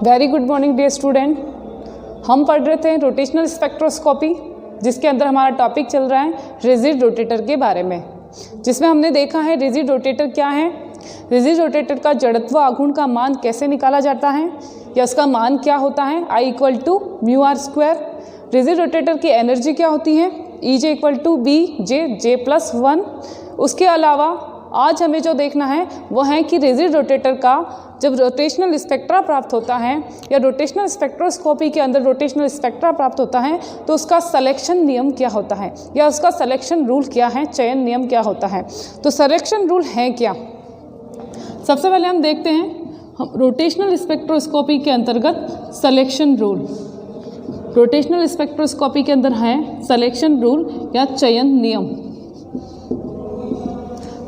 Very good morning dear student. हम पढ़ रहे थे रोटेशनल स्पेक्ट्रोस्कोपी, जिसके अंदर हमारा टॉपिक चल रहा है रिजिड रोटेटर के बारे में, जिसमें हमने देखा है रिजिड रोटेटर क्या है, रिजिड रोटेटर का जड़त्व आघूर्ण का मान कैसे निकाला जाता है या उसका मान क्या होता है, I equal to mu r square. Rigid rotator की एनर्जी क्या होती है, EJ इक्वल टू BJ+1। उसके अलावा आज हमें जो देखना है वो है कि रिजिड रोटेटर का जब रोटेशनल स्पेक्ट्रा प्राप्त होता है या रोटेशनल स्पेक्ट्रोस्कोपी के अंदर रोटेशनल स्पेक्ट्रा प्राप्त होता है तो उसका सिलेक्शन नियम क्या होता है या उसका सिलेक्शन रूल क्या है, चयन नियम क्या होता है। तो सिलेक्शन रूल है क्या, सबसे पहले हम देखते हैं रोटेशनल स्पेक्ट्रोस्कोपी के अंतर्गत सिलेक्शन रूल। रोटेशनल स्पेक्ट्रोस्कोपी के अंदर है सिलेक्शन रूल या चयन नियम।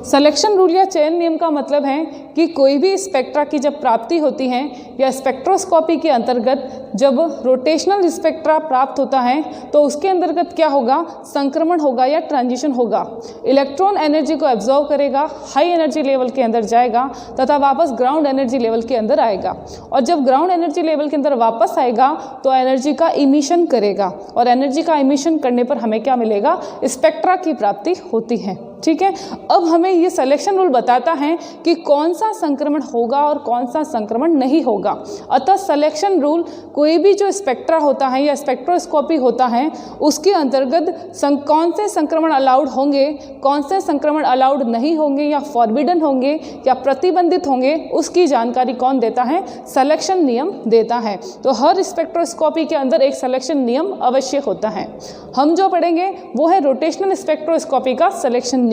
सिलेक्शन रूल या चयन नियम का मतलब है कि कोई भी स्पेक्ट्रा की जब प्राप्ति होती है या स्पेक्ट्रोस्कोपी के अंतर्गत जब रोटेशनल स्पेक्ट्रा प्राप्त होता है तो उसके अंतर्गत क्या होगा, संक्रमण होगा या ट्रांजिशन होगा। इलेक्ट्रॉन एनर्जी को एब्जॉर्व करेगा, हाई एनर्जी लेवल के अंदर जाएगा तथा वापस ग्राउंड एनर्जी लेवल के अंदर आएगा, और जब ग्राउंड एनर्जी लेवल के अंदर वापस आएगा तो एनर्जी का इमिशन करेगा, और एनर्जी का इमिशन करने पर हमें क्या मिलेगा, स्पेक्ट्रा की प्राप्ति होती है। ठीक है, अब हमें ये सिलेक्शन रूल बताता है कि कौन सा संक्रमण होगा और कौन सा संक्रमण नहीं होगा। अतः सिलेक्शन रूल कोई भी जो स्पेक्ट्रा होता है या स्पेक्ट्रोस्कोपी होता है उसके अंतर्गत कौन से संक्रमण अलाउड होंगे, कौन से संक्रमण अलाउड नहीं होंगे या फॉरबिडन होंगे या प्रतिबंधित होंगे, उसकी जानकारी कौन देता है, सिलेक्शन नियम देता है। तो हर स्पेक्ट्रोस्कोपी के अंदर एक सिलेक्शन नियम अवश्य होता है। हम जो पढ़ेंगे वो है रोटेशनल स्पेक्ट्रोस्कोपी का सिलेक्शन नियम।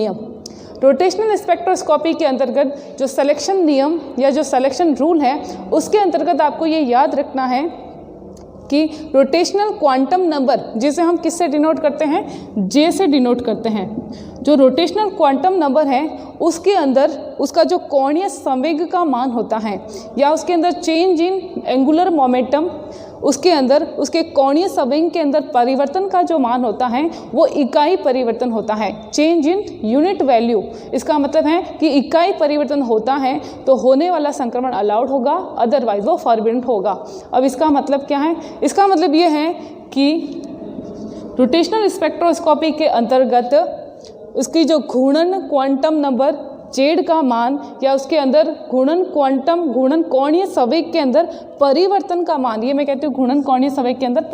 रोटेशनल स्पेक्ट्रोस्कोपी के अंतर्गत जो सिलेक्शन नियम या जो सिलेक्शन रूल है उसके अंतर्गत आपको ये याद रखना है कि रोटेशनल क्वांटम नंबर, जिसे हम किससे डिनोट करते हैं, J से डिनोट करते हैं। जो रोटेशनल क्वांटम नंबर है उसके अंदर उसका जो कोणीय संवेग का मान होता है या उसके अंदर चेंज इन एंगुलर मोमेंटम, उसके अंदर उसके कोणीय संवेग के अंदर परिवर्तन का जो मान होता है वो इकाई परिवर्तन होता है, चेंज इन यूनिट वैल्यू। इसका मतलब है कि इकाई परिवर्तन होता है तो होने वाला संक्रमण अलाउड होगा, अदरवाइज वो फॉरबिडन होगा। अब इसका मतलब क्या है, इसका मतलब ये है कि रोटेशनल स्पेक्ट्रोस्कोपी के अंतर्गत उसकी जो घूर्णन क्वांटम नंबर जेड का मान या उसके अंदर घूर्णन कोणीय संवेग के अंदर परिवर्तन का मान, ये मैं कहती हूँ घूर्णन कोणीय संवेग के अंदर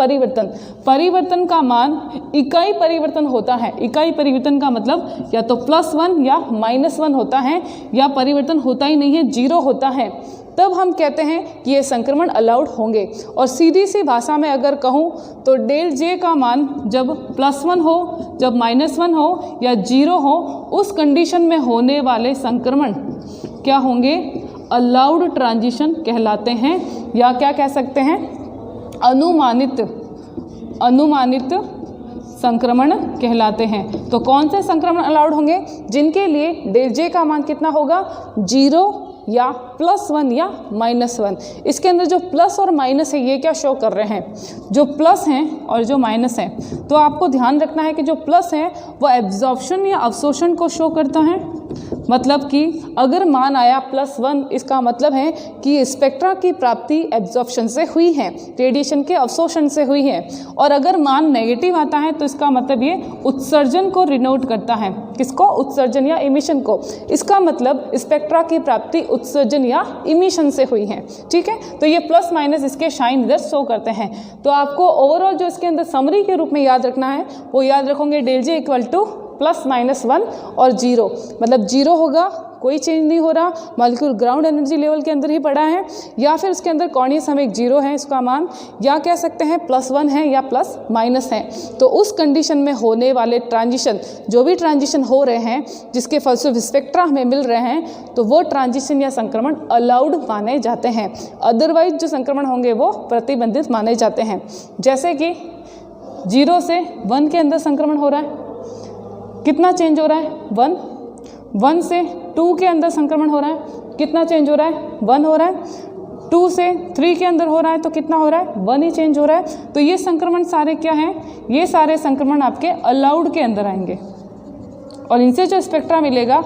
परिवर्तन का मान इकाई परिवर्तन होता है। इकाई परिवर्तन का मतलब या तो +1 या -1 होता है या परिवर्तन होता ही नहीं है, 0 होता है, तब हम कहते हैं कि ये संक्रमण अलाउड होंगे। और सीधी सी भाषा में अगर कहूँ तो डेल J का मान जब +1 हो, जब -1 हो या 0 हो, उस कंडीशन में होने वाले संक्रमण क्या होंगे, अलाउड ट्रांजिशन कहलाते हैं, या क्या कह सकते हैं, अनुमानित संक्रमण कहलाते हैं। तो कौन से संक्रमण अलाउड होंगे, जिनके लिए डेल J का मान कितना होगा, 0 या +1 या -1। इसके अंदर जो प्लस और माइनस है ये क्या शो कर रहे हैं, जो प्लस हैं और जो माइनस है। तो आपको ध्यान रखना है कि जो प्लस है वो एब्जॉर्प्शन या अवशोषण को शो करता है। मतलब कि अगर मान आया +1, इसका मतलब है कि स्पेक्ट्रा की प्राप्ति एब्जॉर्प्शन से हुई है, रेडिएशन के अवशोषण से हुई है। और अगर मान नेगेटिव आता है तो इसका मतलब ये उत्सर्जन को रिनोट करता है। किसको, उत्सर्जन या इमिशन को। इसका मतलब स्पेक्ट्रा की प्राप्ति उत्सर्जन या इमिशन से हुई है। ठीक है, तो ये प्लस माइनस इसके साइन इधर शो करते हैं। तो आपको ओवरऑल जो इसके अंदर समरी के रूप में याद रखना है वो याद रखोगे डेल J इक्वल टू +-1 और 0, मतलब 0 होगा, कोई चेंज नहीं हो रहा, मॉलिक्यूल ग्राउंड एनर्जी लेवल के अंदर ही पड़ा है, या फिर उसके अंदर कोणीय संवेग 0 है इसका मान, या कह सकते हैं +1 है या +- है। तो उस कंडीशन में होने वाले ट्रांजिशन, जो भी ट्रांजिशन हो रहे हैं जिसके फलस्वरूप स्पेक्ट्रा हमें मिल रहे हैं, तो वो ट्रांजिशन या संक्रमण अलाउड माने जाते हैं। अदरवाइज जो संक्रमण होंगे वो प्रतिबंधित माने जाते हैं। जैसे कि 0 से 1 के अंदर संक्रमण हो रहा है, कितना चेंज हो रहा है, 1 से 2 के अंदर संक्रमण हो रहा है, कितना चेंज हो रहा है, 1 हो रहा है। 2 से 3 के अंदर हो रहा है तो कितना हो रहा है, 1 ही चेंज हो रहा है। तो ये संक्रमण सारे क्या हैं, ये सारे संक्रमण आपके अलाउड के अंदर आएंगे, और इनसे जो स्पेक्ट्रा मिलेगा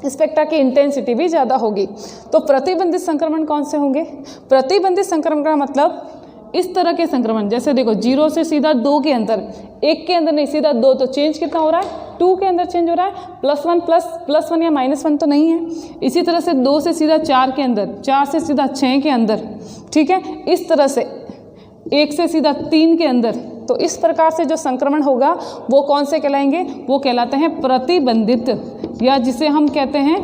स्पेक्ट्रा की इंटेंसिटी भी ज़्यादा होगी। तो प्रतिबंधित संक्रमण कौन से होंगे? प्रतिबंधित संक्रमण का मतलब इस तरह के संक्रमण, जैसे देखो 0 से सीधा 2 के अंदर, 1 के अंदर नहीं सीधा 2, तो चेंज कितना हो रहा है? 2 के अंदर चेंज हो रहा है, +1 या -1 तो नहीं है। इसी तरह से 2 से सीधा 4 के अंदर, 4 से सीधा 6 के अंदर, ठीक है। इस तरह से 1 से सीधा 3 के अंदर। तो इस प्रकार से जो संक्रमण होगा वो कौन से कहलाएंगे? वो कहलाते हैं प्रतिबंधित, या जिसे हम कहते हैं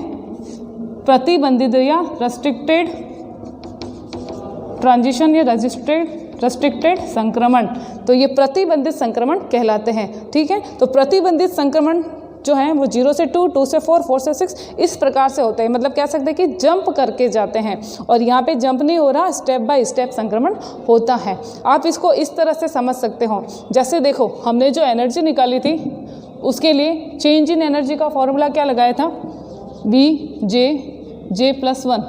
प्रतिबंधित या रेस्ट्रिक्टेड ट्रांजिशन या रेस्ट्रिक्टेड संक्रमण। तो ये प्रतिबंधित संक्रमण कहलाते हैं, ठीक है। तो प्रतिबंधित संक्रमण जो है वो 0 से 2, 2 से 4, 4 से 6 इस प्रकार से होते हैं। मतलब कह सकते हैं कि जंप करके जाते हैं, और यहाँ पे जंप नहीं हो रहा, स्टेप बाय स्टेप संक्रमण होता है। आप इसको इस तरह से समझ सकते हो, जैसे देखो हमने जो एनर्जी निकाली थी उसके लिए चेंज इन एनर्जी का फॉर्मूला क्या लगाया था? Bj+1।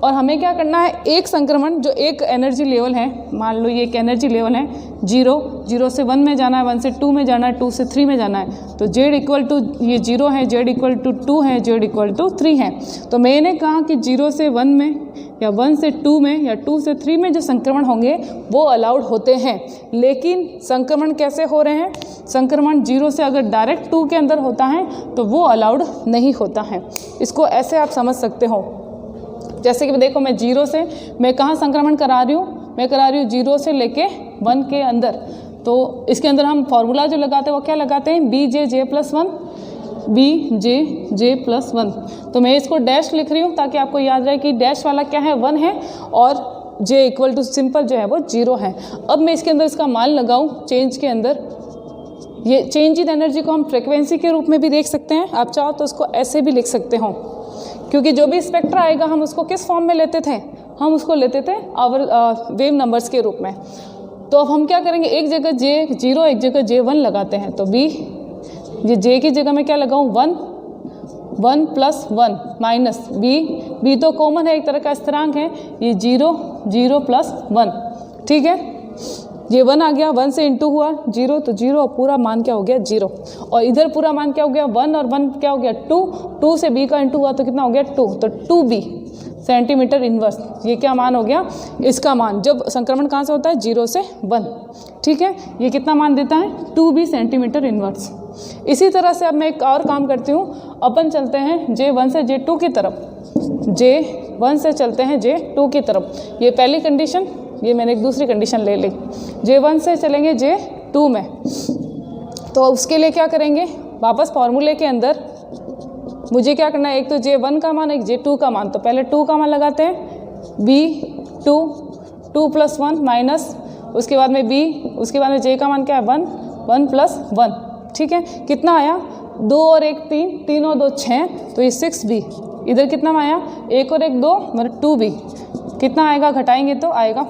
और हमें क्या करना है? एक संक्रमण जो एक एनर्जी लेवल है, मान लो ये एक एनर्जी लेवल है 0 से 1 में जाना है, 1 से 2 में जाना है, 2 से 3 में जाना है। तो z इक्वल टू ये 0 है, z इक्वल टू 2 है, z इक्वल टू 3 है। तो मैंने कहा कि 0 से 1 में या 1 से 2 में या 2 से 3 में जो संक्रमण होंगे वो अलाउड होते हैं। लेकिन संक्रमण कैसे हो रहे हैं? संक्रमण 0 से अगर डायरेक्ट 2 के अंदर होता है तो वो अलाउड नहीं होता है। इसको ऐसे आप समझ सकते हो, जैसे कि देखो मैं 0 से मैं कहाँ संक्रमण करा रही हूँ? मैं करा रही हूँ 0 से लेके 1 के अंदर। तो इसके अंदर हम फॉर्मूला जो लगाते हैं वो क्या लगाते हैं? Bj+1, Bj+1। तो मैं इसको डैश लिख रही हूँ ताकि आपको याद रहे कि डैश वाला क्या है? 1 है, और j इक्वल टू सिंपल जो है वो 0 है। अब मैं इसके अंदर इसका मान लगाऊँ चेंज के अंदर, ये चेंज इन एनर्जी को हम फ्रिक्वेंसी के रूप में भी देख सकते हैं। आप चाहो तो उसको ऐसे भी लिख सकते हो, क्योंकि जो भी स्पेक्ट्रा आएगा हम उसको किस फॉर्म में लेते थे? हम उसको लेते थे आवर वेव नंबर्स के रूप में। तो अब हम क्या करेंगे? एक जगह J0 एक जगह J1 लगाते हैं। तो B, ये J की जगह मैं क्या लगाऊं? 1 +1 माइनस B तो कॉमन है, एक तरह का स्थिरांक है, ये 0 +1, ठीक है। ये 1 आ गया, 1 से इंटू हुआ 0, तो 0 और पूरा मान क्या हो गया? 0। और इधर पूरा मान क्या हो गया? 1 और 1 क्या हो गया? 2 से B का इंटू हुआ तो कितना हो गया? 2। तो 2B सेंटीमीटर इनवर्स, ये क्या मान हो गया? इसका मान, जब संक्रमण कहाँ से होता है? 0 से 1, ठीक है। ये कितना मान देता है? 2B centimetre inverse. इसी तरह से अब मैं एक और काम करती हूँ, अपन चलते हैं J1 से J2 की तरफ, J1 से चलते हैं J2 की तरफ। ये पहली कंडीशन, ये मैंने एक दूसरी कंडीशन ले ली। J1 से चलेंगे J2 में, तो उसके लिए क्या करेंगे? वापस फॉर्मूले के अंदर मुझे क्या करना है? एक तो J1 का मान, एक J2 का मान। तो पहले 2 का मान लगाते हैं, B2 +1 माइनस, उसके बाद में B, उसके बाद में J का मान क्या है? 1 +1, ठीक है। कितना आया? 2 और 1 3, 3 और 2 6, तो ये 6B। इधर कितना आया? 1 और 1 2, मतलब 2B। कितना आएगा? घटाएंगे तो आएगा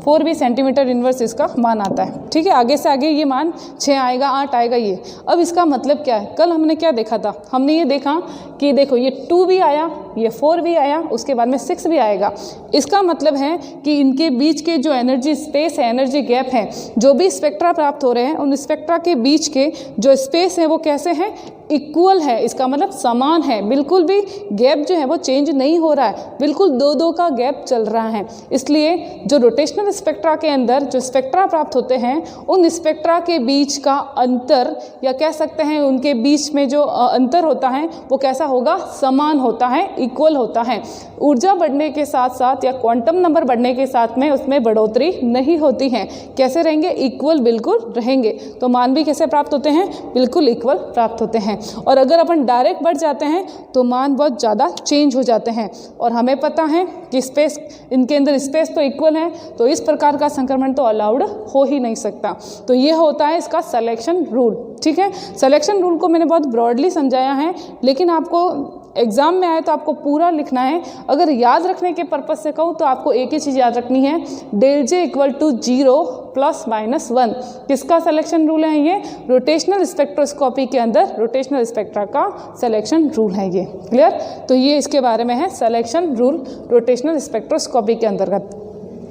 4B सेंटीमीटर इनवर्स इसका मान आता है, ठीक है। आगे से आगे ये मान 6 आएगा, 8 आएगा ये। अब इसका मतलब क्या है? कल हमने क्या देखा था? हमने ये देखा कि देखो ये 2B आया, ये 4B आया, उसके बाद में 6B आएगा। इसका मतलब है कि इनके बीच के जो एनर्जी स्पेस है, एनर्जी गैप है, जो भी स्पेक्ट्रा प्राप्त हो रहे हैं उन स्पेक्ट्रा के बीच के जो स्पेस है वो कैसे हैं? इक्वल है। इसका मतलब समान है, बिल्कुल भी गैप जो है वो चेंज नहीं हो रहा है, बिल्कुल 2-2 का गैप चल रहा है। इसलिए जो रोटेशनल स्पेक्ट्रा के अंदर जो स्पेक्ट्रा प्राप्त होते हैं उन स्पेक्ट्रा के बीच का अंतर, या कह सकते हैं उनके बीच में जो अंतर होता है वो कैसा होगा? समान होता है, इक्वल होता है। ऊर्जा बढ़ने के साथ साथ या क्वांटम नंबर बढ़ने के साथ में उसमें बढ़ोतरी नहीं होती है। कैसे रहेंगे? इक्वल बिल्कुल रहेंगे। तो मान भी कैसे प्राप्त होते हैं? बिल्कुल इक्वल प्राप्त होते हैं। और अगर अपन डायरेक्ट बढ़ जाते हैं तो मान बहुत ज़्यादा चेंज हो जाते हैं। और हमें पता है कि स्पेस, इनके अंदर स्पेस तो इक्वल है, तो इस प्रकार का संक्रमण तो अलाउड हो ही नहीं सकता। तो ये होता है इसका सिलेक्शन रूल, ठीक है। सिलेक्शन रूल को मैंने बहुत ब्रॉडली समझाया है, लेकिन आपको एग्जाम में आए तो आपको पूरा लिखना है। अगर याद रखने के पर्पज से कहूँ तो आपको एक ही चीज़ याद रखनी है, ∆J = 0 ±1। किसका सिलेक्शन रूल है? ये रोटेशनल स्पेक्ट्रोस्कोपी के अंदर रोटेशनल स्पेक्ट्रा का सिलेक्शन रूल है। ये क्लियर? तो ये इसके बारे में है सिलेक्शन रूल रोटेशनल स्पेक्ट्रोस्कोपी के अंतर्गत।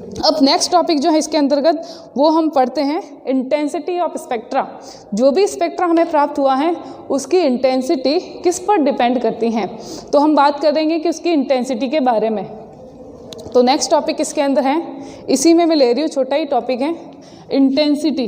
अब नेक्स्ट टॉपिक जो है इसके अंतर्गत वो हम पढ़ते हैं इंटेंसिटी ऑफ स्पेक्ट्रा। जो भी स्पेक्ट्रा हमें प्राप्त हुआ है उसकी इंटेंसिटी किस पर डिपेंड करती हैं, तो हम बात करेंगे कि उसकी इंटेंसिटी के बारे में। तो नेक्स्ट टॉपिक इसके अंदर है, इसी में मैं ले रही हूँ, छोटा ही टॉपिक है, इंटेंसिटी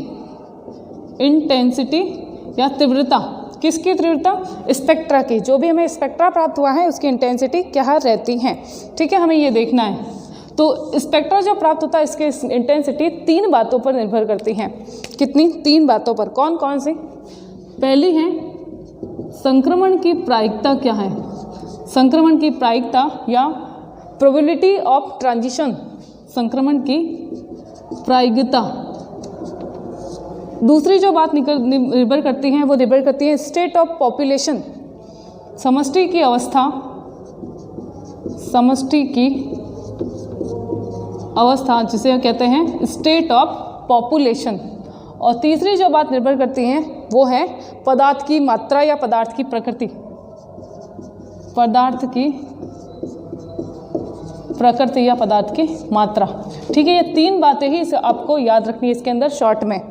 या तीव्रता। किसकी तीव्रता? स्पेक्ट्रा की। जो भी हमें स्पेक्ट्रा प्राप्त हुआ है उसकी इंटेंसिटी क्या रहती है, ठीक है, हमें ये देखना है। तो स्पेक्ट्रा जो प्राप्त होता है इसकी इंटेंसिटी 3 बातों पर निर्भर करती है। कितनी? 3 बातों पर। कौन कौन सी? पहली है संक्रमण की प्रायिकता क्या है, संक्रमण की प्रायिकता या प्रोबेबिलिटी ऑफ ट्रांजिशन, संक्रमण की प्रायिकता। दूसरी जो बात निर्भर करती है वो निर्भर करती है स्टेट ऑफ पॉपुलेशन, समष्टि की अवस्था, समष्टि की अवस्था जिसे कहते हैं स्टेट ऑफ पॉपुलेशन। और तीसरी जो बात निर्भर करती है वो है पदार्थ की मात्रा या पदार्थ की प्रकृति, पदार्थ की प्रकृति या पदार्थ की मात्रा, ठीक है। ये 3 बातें ही इसे आपको याद रखनी है इसके अंदर शॉर्ट में।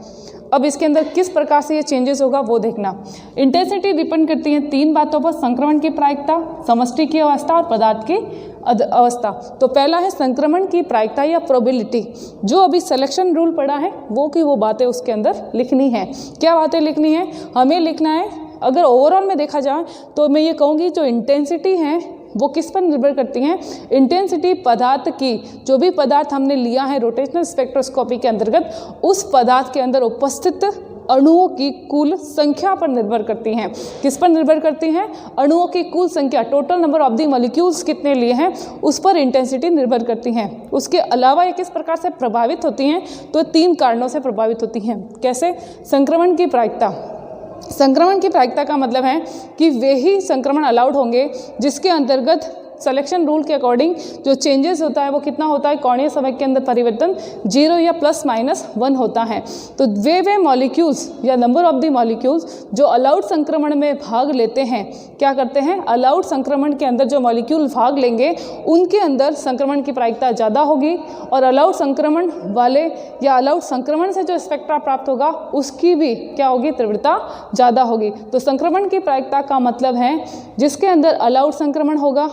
अब इसके अंदर किस प्रकार से ये चेंजेस होगा वो देखना। इंटेंसिटी डिपेंड करती है 3 बातों पर, संक्रमण की प्रायिकता, समष्टि की अवस्था और पदार्थ की अवस्था। तो पहला है संक्रमण की प्रायिकता या प्रोबेबिलिटी। जो अभी सिलेक्शन रूल पढ़ा है वो की वो बातें उसके अंदर लिखनी है। क्या बातें लिखनी है? हमें लिखना है, अगर ओवरऑल में देखा जाए तो मैं ये कहूँगी जो इंटेंसिटी है वो किस पर निर्भर करती हैं? इंटेंसिटी पदार्थ की, जो भी पदार्थ हमने लिया है रोटेशनल स्पेक्ट्रोस्कोपी के अंतर्गत, उस पदार्थ के अंदर उपस्थित अणुओं की कुल संख्या पर निर्भर करती हैं। किस पर निर्भर करती हैं? अणुओं की कुल संख्या, total number of the molecules कितने लिए हैं उस पर इंटेंसिटी निर्भर करती हैं। उसके अलावा ये किस प्रकार से प्रभावित होती हैं? तो 3 कारणों से प्रभावित होती हैं। कैसे? संक्रमण की प्रायिकता। संक्रमण की प्रायिकता का मतलब है कि वे ही संक्रमण अलाउड होंगे जिसके अंतर्गत सिलेक्शन रूल के अकॉर्डिंग जो चेंजेस होता है वो कितना होता है? कोणीय संवेग के अंदर परिवर्तन 0 या +-1 होता है। तो वे मॉलिक्यूल्स या नंबर ऑफ द मॉलिक्यूल्स जो अलाउड संक्रमण में भाग लेते हैं, क्या करते हैं? अलाउड संक्रमण के अंदर जो मॉलिक्यूल भाग लेंगे उनके अंदर संक्रमण की प्रायिकता ज़्यादा होगी, और अलाउड संक्रमण वाले या अलाउड संक्रमण से जो स्पेक्ट्रा प्राप्त होगा उसकी भी क्या होगी? तीव्रता ज़्यादा होगी। तो संक्रमण की प्रायिकता का मतलब है जिसके अंदर अलाउड संक्रमण होगा,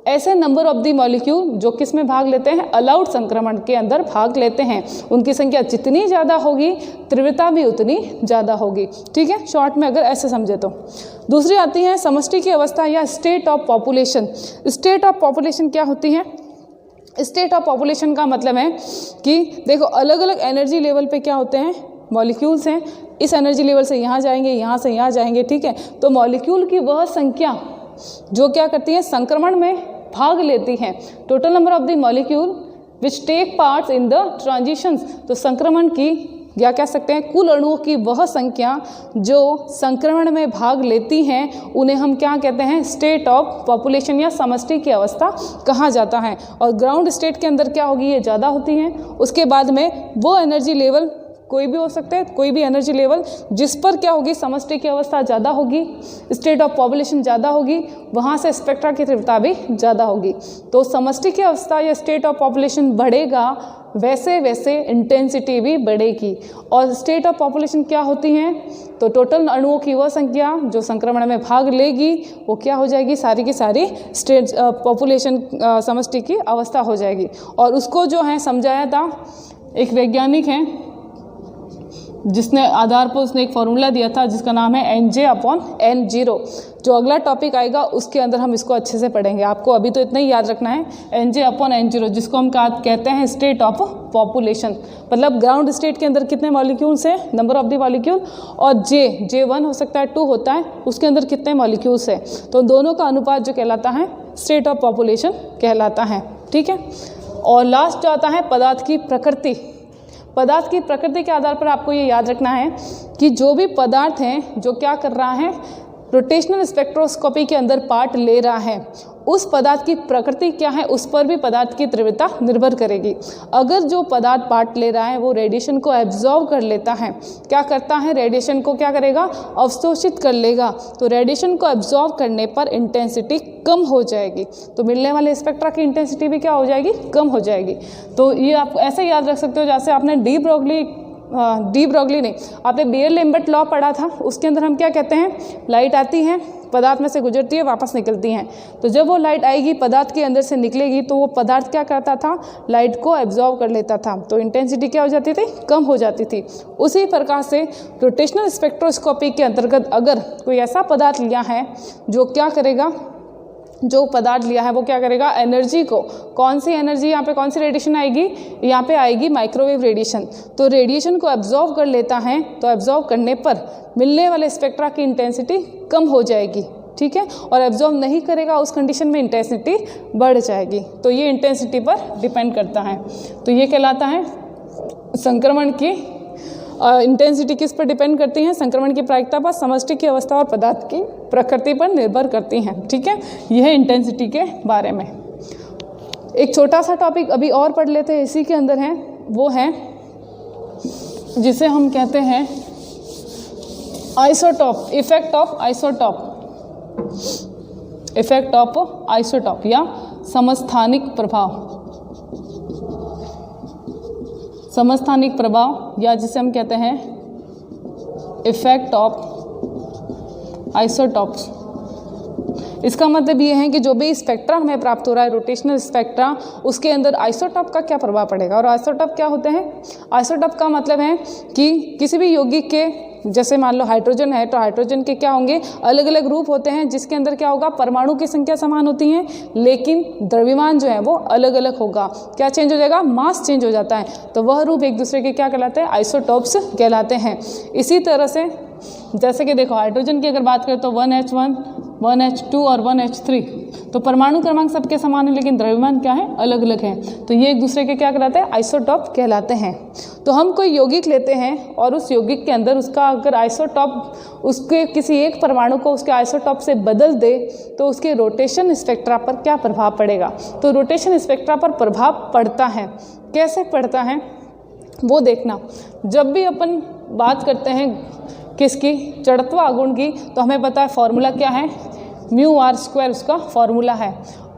ऐसे नंबर ऑफ द मॉलिक्यूल जो किस में भाग लेते हैं? अलाउड संक्रमण के अंदर भाग लेते हैं, उनकी संख्या जितनी ज़्यादा होगी तीव्रता भी उतनी ज़्यादा होगी, ठीक है, शॉर्ट में अगर ऐसे समझे तो। दूसरी आती है समष्टि की अवस्था या state of population. State of population क्या होती है? स्टेट ऑफ पॉपुलेशन का मतलब है कि देखो अलग अलग एनर्जी लेवल पे क्या होते हैं? मॉलिक्यूल्स हैं, इस एनर्जी लेवल से यहाँ जाएंगे, यहाँ से यहाँ जाएंगे, ठीक है। तो मॉलिक्यूल की वह संख्या जो क्या करती है? संक्रमण में भाग लेती हैं। Total number of the molecule which take parts in the transitions. तो संक्रमण की या कह सकते हैं कुल अणुओं की वह संख्या जो संक्रमण में भाग लेती हैं उन्हें हम क्या कहते हैं? स्टेट ऑफ पॉपुलेशन या समष्टि की अवस्था कहा जाता है। और ग्राउंड स्टेट के अंदर क्या होगी? ये ज़्यादा होती हैं। उसके बाद में वो एनर्जी लेवल कोई भी हो सकते हैं, कोई भी एनर्जी लेवल जिस पर क्या होगी? समष्टि की अवस्था ज़्यादा होगी, स्टेट ऑफ पॉपुलेशन ज़्यादा होगी, वहाँ से स्पेक्ट्रा की तीव्रता भी ज़्यादा होगी। तो समष्टि की अवस्था या स्टेट ऑफ पॉपुलेशन बढ़ेगा वैसे वैसे इंटेंसिटी भी बढ़ेगी। और स्टेट ऑफ पॉपुलेशन क्या होती हैं? तो टोटल अणुओं की वह संख्या जो संक्रमण में भाग लेगी वो क्या हो जाएगी? सारी की सारी स्टेट पॉपुलेशन समष्टि की अवस्था हो जाएगी। और उसको जो है समझाया था एक वैज्ञानिक हैं जिसने आधार पर उसने एक फॉर्मूला दिया था जिसका नाम है NJ/N0। जो अगला टॉपिक आएगा उसके अंदर हम इसको अच्छे से पढ़ेंगे। आपको अभी तो इतना ही याद रखना है NJ/N0, जिसको हम कहते हैं स्टेट ऑफ पॉपुलेशन। मतलब ग्राउंड स्टेट के अंदर कितने मॉलिक्यूल्स हैं? Number of the molecule. और J1 हो सकता है, 2 होता है, उसके अंदर कितने मॉलिक्यूल्स हैं। तो दोनों का अनुपात जो कहलाता है स्टेट ऑफ पॉपुलेशन कहलाता है, ठीक है। और लास्ट जो आता है पदार्थ की प्रकृति। पदार्थ की प्रकृति के आधार पर आपको ये याद रखना है कि जो भी पदार्थ हैं जो क्या कर रहा है? रोटेशनल स्पेक्ट्रोस्कोपी के अंदर पार्ट ले रहा है, उस पदार्थ की प्रकृति क्या है उस पर भी पदार्थ की तीव्रता निर्भर करेगी। अगर जो पदार्थ पार्ट ले रहा है वो रेडिएशन को एब्जॉर्ब कर लेता है, क्या करता है, रेडिएशन को क्या करेगा, अवशोषित कर लेगा, तो रेडिएशन को एब्जॉर्ब करने पर इंटेंसिटी कम हो जाएगी, तो मिलने वाले स्पेक्ट्रा की इंटेंसिटी भी क्या हो जाएगी, कम हो जाएगी। तो ये आप ऐसे याद रख सकते हो जैसे आपने डी ब्रोगली नहीं, आपने बीयर-लैम्बर्ट लॉ पढ़ा था, उसके अंदर हम क्या कहते हैं, लाइट आती है, पदार्थ में से गुजरती है, वापस निकलती हैं, तो जब वो लाइट आएगी पदार्थ के अंदर से निकलेगी तो वो पदार्थ क्या करता था, लाइट को एब्जॉर्ब कर लेता था, तो इंटेंसिटी क्या हो जाती थी, कम हो जाती थी। उसी प्रकार से रोटेशनल स्पेक्ट्रोस्कोपी के अंतर्गत अगर कोई ऐसा पदार्थ लिया है जो क्या करेगा, जो पदार्थ लिया है वो क्या करेगा, एनर्जी को, कौन सी एनर्जी, यहाँ पे कौन सी रेडिएशन आएगी, यहाँ पे आएगी माइक्रोवेव रेडिएशन, तो रेडिएशन को एब्जॉर्ब कर लेता है, तो एब्जॉर्ब करने पर मिलने वाले स्पेक्ट्रा की इंटेंसिटी कम हो जाएगी, ठीक है, और एब्जॉर्ब नहीं करेगा उस कंडीशन में इंटेंसिटी बढ़ जाएगी। तो ये इंटेंसिटी पर डिपेंड करता है। तो ये कहलाता है संक्रमण की इंटेंसिटी किस पर डिपेंड करती हैं, संक्रमण की प्रायिकता पर, समष्टि की अवस्था और पदार्थ की प्रकृति पर निर्भर करती हैं, ठीक है। यह इंटेंसिटी के बारे में। एक छोटा सा टॉपिक अभी और पढ़ लेते हैं, इसी के अंदर है, वो है जिसे हम कहते हैं isotope, effect of isotope, effect of isotope या समस्थानिक प्रभाव, समस्थानिक प्रभाव या जिसे हम कहते हैं इफेक्ट ऑफ आइसोटॉप्स। इसका मतलब ये है कि जो भी स्पेक्ट्रा हमें प्राप्त हो रहा है, रोटेशनल स्पेक्ट्रा, उसके अंदर आइसोटॉप का क्या प्रभाव पड़ेगा। और आइसोटॉप क्या होते हैं, आइसोटॉप का मतलब है कि किसी भी यौगिक के, जैसे मान लो हाइड्रोजन है, तो हाइड्रोजन के क्या होंगे, अलग अलग रूप होते हैं, जिसके अंदर क्या होगा, परमाणु की संख्या समान होती है, लेकिन द्रव्यमान जो है वो अलग अलग होगा। क्या चेंज हो जाएगा, मास चेंज हो जाता है, तो वह रूप एक दूसरे के क्या कहलाते हैं, आइसोटॉप्स कहलाते हैं। इसी तरह से जैसे कि देखो हाइड्रोजन की अगर बात करें तो 1H1, 1H2 और 1H3, तो परमाणु क्रमांक सबके समान है, लेकिन द्रव्यमान क्या है, अलग अलग है, तो ये एक दूसरे के क्या कहलाते हैं, आइसोटॉप कहलाते हैं। तो हम कोई यौगिक लेते हैं और उस यौगिक के अंदर उसका अगर आइसोटॉप, उसके किसी एक परमाणु को उसके आइसोटॉप से बदल दे, तो उसके रोटेशन स्पेक्ट्रा पर क्या प्रभाव पड़ेगा। तो रोटेशन स्पेक्ट्रा पर प्रभाव पड़ता है, कैसे पड़ता है वो देखना। जब भी अपन बात करते हैं किसकी, जड़त्व आघूर्ण की, तो हमें पता है फॉर्मूला क्या है, μr² उसका फॉर्मूला है।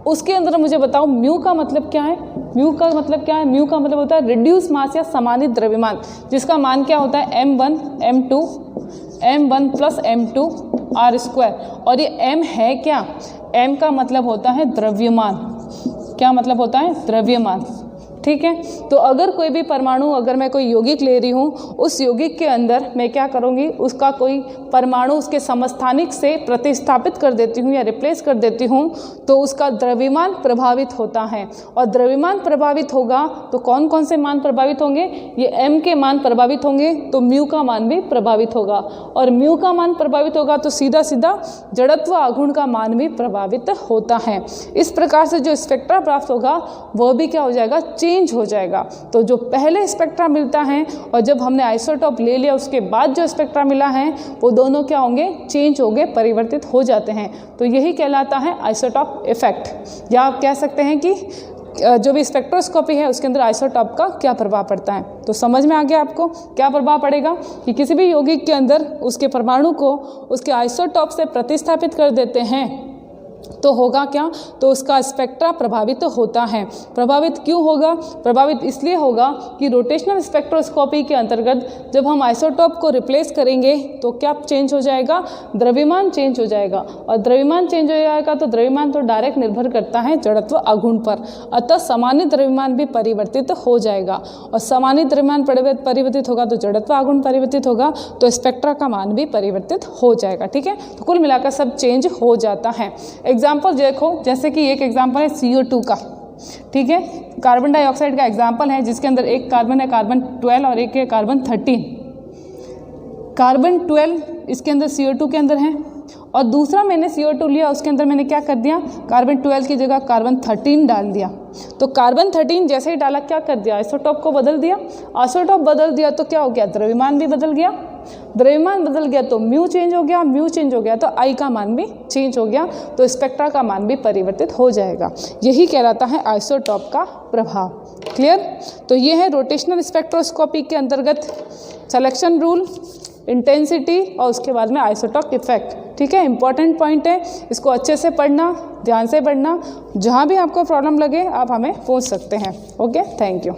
उसके अंदर मुझे बताओ म्यू का मतलब क्या है, म्यू का मतलब क्या है, म्यू का मतलब होता है रिड्यूस मास या समानित द्रव्यमान, जिसका मान क्या होता है m1 + m2 r²। और ये m है क्या, m का मतलब होता है द्रव्यमान, क्या मतलब होता है, द्रव्यमान, ठीक है। तो अगर कोई भी परमाणु, अगर मैं कोई यौगिक ले रही हूँ, उस यौगिक के अंदर मैं क्या करूँगी, उसका कोई परमाणु उसके समस्थानिक से प्रतिस्थापित कर देती हूँ या रिप्लेस कर देती हूँ, तो उसका द्रव्यमान प्रभावित होता है। और द्रव्यमान प्रभावित होगा तो कौन कौन से मान प्रभावित होंगे, ये m के मान प्रभावित होंगे, तो म्यू का मान भी प्रभावित होगा। और म्यू का मान प्रभावित होगा तो सीधा सीधा जड़त्व आघूर्ण का मान भी प्रभावित होता है। इस प्रकार से जो स्पेक्ट्रा प्राप्त होगा वह भी क्या हो जाएगा, चेंज हो जाएगा। तो जो पहले स्पेक्ट्रा मिलता है और जब हमने आइसोटॉप ले लिया उसके बाद जो स्पेक्ट्रा मिला है, वो दोनों क्या होंगे, चेंज होंगे, परिवर्तित हो जाते हैं। तो यही कहलाता है आइसोटॉप इफेक्ट। या आप कह सकते हैं कि जो भी स्पेक्ट्रोस्कोपी है उसके अंदर आइसोटॉप का क्या प्रभाव पड़ता है। तो समझ में आ गया आपको क्या प्रभाव पड़ेगा, कि किसी भी यौगिक के अंदर उसके परमाणु को उसके आइसोटॉप से प्रतिस्थापित कर देते हैं तो होगा क्या, तो उसका स्पेक्ट्रा प्रभावित होता है। प्रभावित क्यों होगा, प्रभावित इसलिए होगा कि रोटेशनल स्पेक्ट्रोस्कोपी के अंतर्गत जब हम आइसोटॉप को रिप्लेस करेंगे तो क्या चेंज हो जाएगा, द्रव्यमान चेंज हो जाएगा। और द्रव्यमान चेंज हो जाएगा तो द्रव्यमान तो डायरेक्ट निर्भर करता है जड़त्व आघूर्ण पर, अतः सामान्य द्रव्यमान भी परिवर्तित हो जाएगा। और सामान्य द्रव्यमान परिवर्तित होगा तो जड़त्व आघूर्ण परिवर्तित होगा, तो स्पेक्ट्रा का मान भी परिवर्तित हो जाएगा। ठीक है, तो कुल मिलाकर सब चेंज हो जाता है। एग्जाम्पल देखो, जैसे कि एक एग्जाम्पल है CO2 का, ठीक है, कार्बन डाइऑक्साइड का एग्जाम्पल है, जिसके अंदर एक कार्बन है कार्बन 12 और एक है कार्बन 13। कार्बन 12 इसके अंदर CO2 के अंदर है, और दूसरा मैंने CO2 लिया, उसके अंदर मैंने क्या कर दिया, कार्बन 12 की जगह कार्बन 13 डाल दिया। तो कार्बन 13 जैसे ही डाला क्या कर दिया, आइसोटॉप को बदल दिया। आइसोटॉप बदल दिया तो क्या हो गया, द्रव्यमान भी बदल गया। द्रव्यमान बदल गया तो म्यू चेंज हो गया, म्यू चेंज हो गया तो आई का मान भी चेंज हो गया, तो स्पेक्ट्रा का मान भी परिवर्तित हो जाएगा। यही कहलाता है आइसोटॉप का प्रभाव। क्लियर? तो ये है रोटेशनल स्पेक्ट्रोस्कोपी के अंतर्गत सिलेक्शन रूल, इंटेंसिटी और उसके बाद में आइसोटॉप इफेक्ट। ठीक है, इंपॉर्टेंट पॉइंट है, इसको अच्छे से पढ़ना, ध्यान से पढ़ना। जहाँ भी आपको प्रॉब्लम लगे आप हमें पूछ सकते हैं। Okay, thank you.